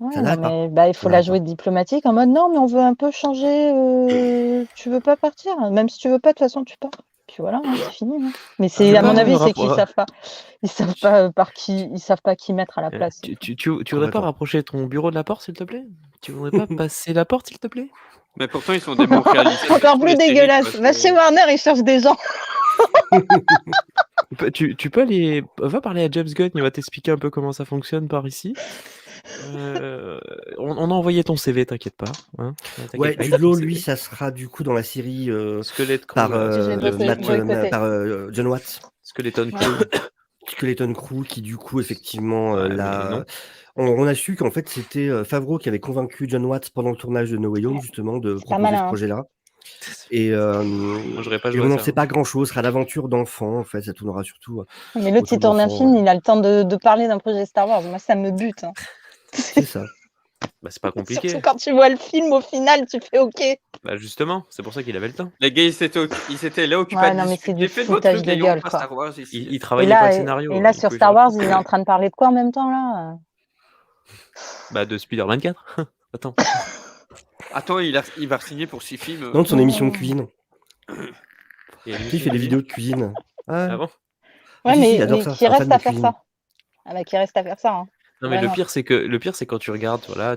Speaker 5: Ouais,
Speaker 1: Ça
Speaker 5: non,
Speaker 1: n'arrête pas.
Speaker 5: mais bah, il
Speaker 1: Ça
Speaker 5: faut la
Speaker 1: n'arrête
Speaker 5: jouer
Speaker 1: pas.
Speaker 5: diplomatique en mode non, mais on veut un peu changer. Tu veux pas partir? Même si tu veux pas, de toute façon, tu pars. Puis voilà, hein, c'est fini. Hein. Mais
Speaker 2: Tu
Speaker 5: c'est,
Speaker 2: veux
Speaker 5: à mon
Speaker 2: pas
Speaker 5: avis, c'est
Speaker 2: rappro-
Speaker 5: qu'ils savent pas. Ils savent pas ils savent pas qui mettre à la place. c'est
Speaker 2: tu
Speaker 5: tout.
Speaker 2: voudrais pas
Speaker 1: Complètement.
Speaker 2: rapprocher ton bureau de la porte, s'il te plaît? Tu voudrais pas passer la porte, s'il te plaît?
Speaker 3: Mais pourtant, ils sont des bons réalisateurs
Speaker 5: Encore
Speaker 3: sur
Speaker 5: plus
Speaker 3: les séries,
Speaker 5: dégueulasse.
Speaker 3: quoi,
Speaker 5: Va
Speaker 3: c'est-
Speaker 5: chez Warner, ils cherchent des gens.
Speaker 2: Tu peux aller... Va parler à James Gunn, il va t'expliquer un peu comment ça fonctionne par ici. On a envoyé ton CV, t'inquiète pas. Hein. T'inquiète
Speaker 1: Ouais,
Speaker 2: pas,
Speaker 1: Jude
Speaker 2: il a ton
Speaker 1: Law,
Speaker 2: CV.
Speaker 1: lui, ça sera du coup dans la série
Speaker 2: Squelette Crew,
Speaker 1: par,
Speaker 2: là,
Speaker 5: Je l'ai boycotté.
Speaker 1: par John Watts.
Speaker 2: Skeleton
Speaker 5: Ouais.
Speaker 2: Crew.
Speaker 1: Skeleton Crew, qui du coup, effectivement,
Speaker 2: Ouais, mais non.
Speaker 1: on a su qu'en fait, c'était Favreau qui avait convaincu John Watts pendant le tournage de No Way Home,
Speaker 5: Ouais.
Speaker 1: justement, de
Speaker 5: C'est pas
Speaker 1: proposer
Speaker 5: malin,
Speaker 1: ce
Speaker 5: hein.
Speaker 1: projet-là. Et,
Speaker 2: Moi, j'aurais pas
Speaker 1: et
Speaker 2: joué
Speaker 1: on
Speaker 2: à
Speaker 1: n'en
Speaker 2: ça.
Speaker 1: sait
Speaker 2: Hein.
Speaker 1: pas grand-chose, ce sera l'aventure d'enfants, en fait, ça tournera surtout
Speaker 5: Mais l'autre, il
Speaker 1: autour
Speaker 5: tourne un
Speaker 1: d'enfants.
Speaker 5: film,
Speaker 1: Ouais.
Speaker 5: il a le temps de parler d'un projet Star Wars. Moi, ça me bute. Hein.
Speaker 1: C'est ça.
Speaker 2: Bah, c'est pas compliqué.
Speaker 5: Surtout quand tu vois le film, au final, tu fais OK.
Speaker 2: Bah, justement, c'est pour ça qu'il avait le temps.
Speaker 3: Les gars, ils étaient là occupés
Speaker 5: Ouais,
Speaker 3: à
Speaker 5: non, mais c'est
Speaker 3: discuter.
Speaker 5: du
Speaker 3: Faites votre
Speaker 5: foutage
Speaker 3: truc,
Speaker 5: de
Speaker 3: les gars,
Speaker 5: gueule,
Speaker 3: on passe
Speaker 5: quoi.
Speaker 3: Star Wars ici.
Speaker 2: Il
Speaker 5: Et
Speaker 2: travaillait pas le
Speaker 5: là,
Speaker 2: scénario.
Speaker 5: et là
Speaker 2: il
Speaker 5: sur
Speaker 2: pouvait
Speaker 5: Star
Speaker 2: faire
Speaker 5: Wars,
Speaker 2: autre
Speaker 5: il
Speaker 2: chose.
Speaker 5: est en train de parler de quoi en même temps, là?
Speaker 2: Bah, de Spider-Man 4. Attends.
Speaker 3: Attends, il va signer pour 6 films.
Speaker 1: Non, de son émission de cuisine.
Speaker 2: Et
Speaker 1: Tu sais, il fait des vidéos de cuisine.
Speaker 2: Ah bon?
Speaker 1: Ah,
Speaker 5: Ouais,
Speaker 1: si, il
Speaker 5: mais
Speaker 1: adore ça.
Speaker 5: qui
Speaker 1: C'est un fan
Speaker 5: reste
Speaker 1: de
Speaker 5: à faire
Speaker 1: cuisine.
Speaker 5: ça. Ah bah, qui reste à faire ça. Hein.
Speaker 2: Non, mais
Speaker 5: Vraiment.
Speaker 2: le pire, c'est quand tu regardes, voilà,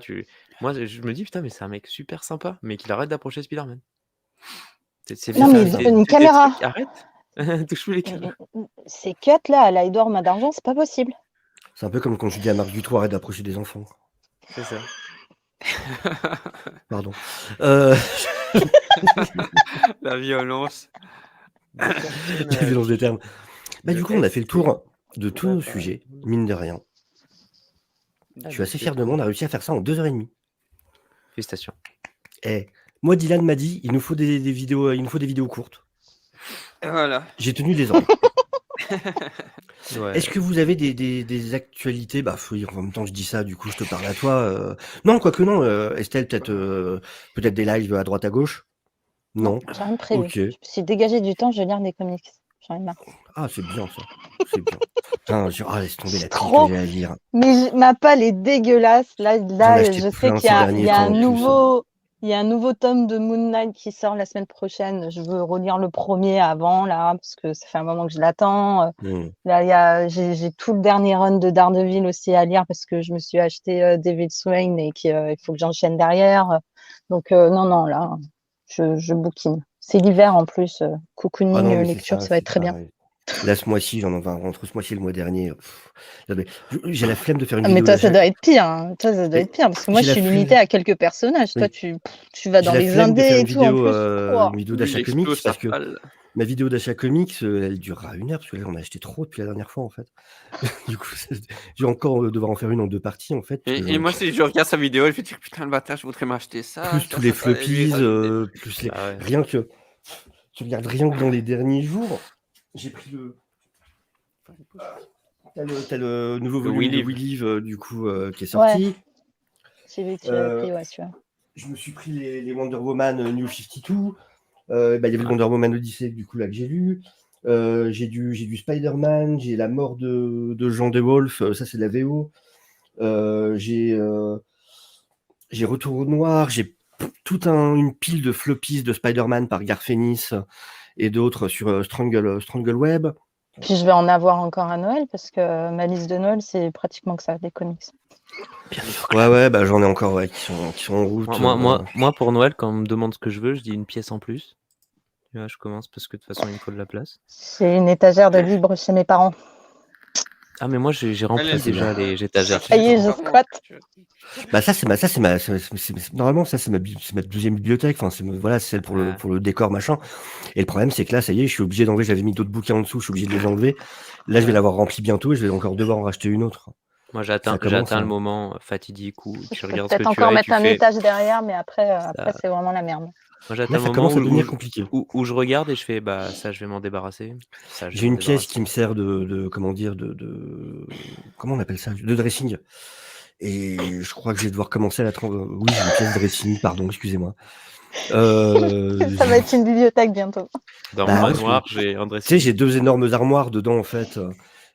Speaker 2: moi, je me dis, putain, mais c'est un mec super sympa, mais qu'il arrête d'approcher Spider-Man.
Speaker 5: Non, mais une caméra.
Speaker 2: Arrête. Touche plus les caméras.
Speaker 5: Ces cuts là, à l'Aïdor main d'argent, c'est pas possible.
Speaker 1: C'est un peu comme quand je dis à Marc Dutroux, arrête d'approcher des enfants.
Speaker 2: C'est ça.
Speaker 1: Pardon.
Speaker 3: La violence.
Speaker 1: La violence des termes. Bah, du coup, on a fait le tour de tous nos sujets, mine de rien. Je suis assez fier de moi, on a réussi à faire ça en 2h30.
Speaker 2: Félicitations.
Speaker 1: Eh, moi, Dylan m'a dit, il nous faut des vidéos, il nous faut des vidéos courtes.
Speaker 3: Voilà.
Speaker 1: J'ai tenu les ordres.
Speaker 2: Ouais.
Speaker 1: Est-ce que vous avez des actualités? Bah, en même temps, je dis ça, du coup, je te parle à toi. Non, quoique non. Estelle, peut-être des lives à droite à gauche? Non.
Speaker 5: J'ai rien de prévu.
Speaker 1: Ok.
Speaker 5: Je me suis dégagé du temps, je vais lire des comics. J'en ai marre.
Speaker 1: Ah, c'est bien ça. C'est bien. Putain, laisse tomber la
Speaker 5: Trop.
Speaker 1: pile que j'ai à lire.
Speaker 5: Mais ma palle est dégueulasse. Là,
Speaker 1: acheté
Speaker 5: je sais
Speaker 1: plein
Speaker 5: qu'il
Speaker 1: ces
Speaker 5: y
Speaker 1: derniers
Speaker 5: a
Speaker 1: temps,
Speaker 5: il y a un nouveau tome de Moon Knight qui sort la semaine prochaine. Je veux relire le premier avant, là, parce que ça fait un moment que je l'attends. Là, j'ai tout le dernier run de Daredevil aussi à lire parce que je me suis acheté David Swain et qu'il faut que j'enchaîne derrière. Donc, non, là, je bouquine. C'est l'hiver en plus. Cocooning,
Speaker 1: Ah non, mais
Speaker 5: lecture, ça va être très bien.
Speaker 1: Là, ce mois-ci, entre ce mois-ci et le mois dernier, j'ai la flemme de faire une
Speaker 5: Ah,
Speaker 1: vidéo.
Speaker 5: mais toi, ça doit être pire. Hein. Toi, ça doit être pire parce que moi, je suis limitée à quelques personnages.
Speaker 1: Oui.
Speaker 5: Toi, tu vas dans les indés et tout en plus.
Speaker 1: Une vidéo d'achat
Speaker 3: Il
Speaker 1: comics
Speaker 3: explose
Speaker 1: parce
Speaker 3: sa
Speaker 1: que
Speaker 3: palle.
Speaker 1: ma vidéo d'achat comics, elle durera 1 heure parce que là, on a acheté trop depuis la dernière fois en fait. Du coup, je vais encore devoir en faire une en 2 parties en fait.
Speaker 3: Et moi, si je regarde sa vidéo, je vais dire putain, le bâtard, je voudrais m'acheter ça.
Speaker 1: Plus
Speaker 3: ça,
Speaker 1: tous les
Speaker 3: ça, ça, et lui,
Speaker 1: floppies,
Speaker 3: rajouter.
Speaker 1: plus les.
Speaker 2: Ah ouais.
Speaker 1: Rien que. Tu regardes rien que dans les derniers jours, j'ai pris le. T'as le nouveau
Speaker 2: Le
Speaker 1: volume
Speaker 2: We
Speaker 1: de
Speaker 2: Live.
Speaker 1: We Live du coup qui est sorti.
Speaker 5: J'ai vu que tu l'avais pris, ouais, celui-là.
Speaker 1: Je me suis pris les Wonder Woman New 52. Il y avait le Wonder Woman Odyssey du coup là que j'ai lu. J'ai du Spider-Man, j'ai La mort de Jean DeWolf, ça c'est de la VO. J'ai Retour au Noir, j'ai toute une pile de floppies de Spider-Man par Garth Ennis et d'autres sur Strangle Web.
Speaker 5: Puis je vais en avoir encore à Noël parce que ma liste de Noël, c'est pratiquement que ça, des comics.
Speaker 1: Ouais, bah j'en ai encore qui sont en route.
Speaker 2: Moi, pour Noël, quand on me demande ce que je veux, je dis une pièce en plus. Tu vois, je commence parce que de toute façon, il me faut de la place.
Speaker 5: C'est une étagère de livres chez mes parents.
Speaker 2: Ah, mais moi, j'ai rempli
Speaker 3: Allez,
Speaker 2: déjà les étagères.
Speaker 5: Ça y est, je squatte.
Speaker 1: Bah normalement ça c'est ma 2e bibliothèque. Enfin c'est celle pour le décor machin. Et le problème c'est que là ça y est, je suis obligé d'enlever. J'avais mis d'autres bouquins en dessous, je suis obligé de les enlever. Là je vais l'avoir rempli bientôt et je vais encore devoir en racheter une autre.
Speaker 2: Moi,
Speaker 1: Ça
Speaker 2: j'ai
Speaker 1: commence,
Speaker 2: atteint le
Speaker 1: hein.
Speaker 2: moment fatidique où tu
Speaker 5: Je peux
Speaker 2: regardes ce que
Speaker 5: peut-être
Speaker 2: tu
Speaker 5: encore
Speaker 2: as et
Speaker 5: mettre
Speaker 2: tu
Speaker 5: un
Speaker 2: fais
Speaker 5: étage derrière, mais après
Speaker 2: ça.
Speaker 5: c'est vraiment la merde.
Speaker 2: Moi, j'ai atteint
Speaker 1: Là,
Speaker 2: le
Speaker 1: ça
Speaker 2: moment
Speaker 1: commence à devenir compliqué.
Speaker 2: où je regarde et je fais bah ça, je vais m'en débarrasser. Ça, je vais
Speaker 1: J'ai
Speaker 2: m'en
Speaker 1: une pièce qui
Speaker 2: débarrasser.
Speaker 1: me sert comment dire, comment on appelle ça? De dressing. Et je crois que je vais devoir commencer à oui, j'ai une pièce dressing, pardon, excusez-moi.
Speaker 5: Ça va être une bibliothèque bientôt.
Speaker 2: Dans
Speaker 1: Bah,
Speaker 2: mon
Speaker 1: parce que,
Speaker 2: manoir, j'ai un
Speaker 1: tu sais,
Speaker 2: dressing.
Speaker 1: j'ai 2 énormes armoires dedans, en fait.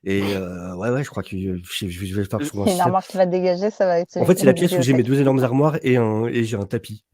Speaker 1: Et ouais, je crois que je vais faire que je trouve un
Speaker 5: Une
Speaker 1: système.
Speaker 5: armoire qui va dégager, ça va être
Speaker 1: En fait, c'est
Speaker 5: une
Speaker 1: la pièce où j'ai mes
Speaker 5: bibliothèque.
Speaker 1: 2 énormes armoires et j'ai un tapis.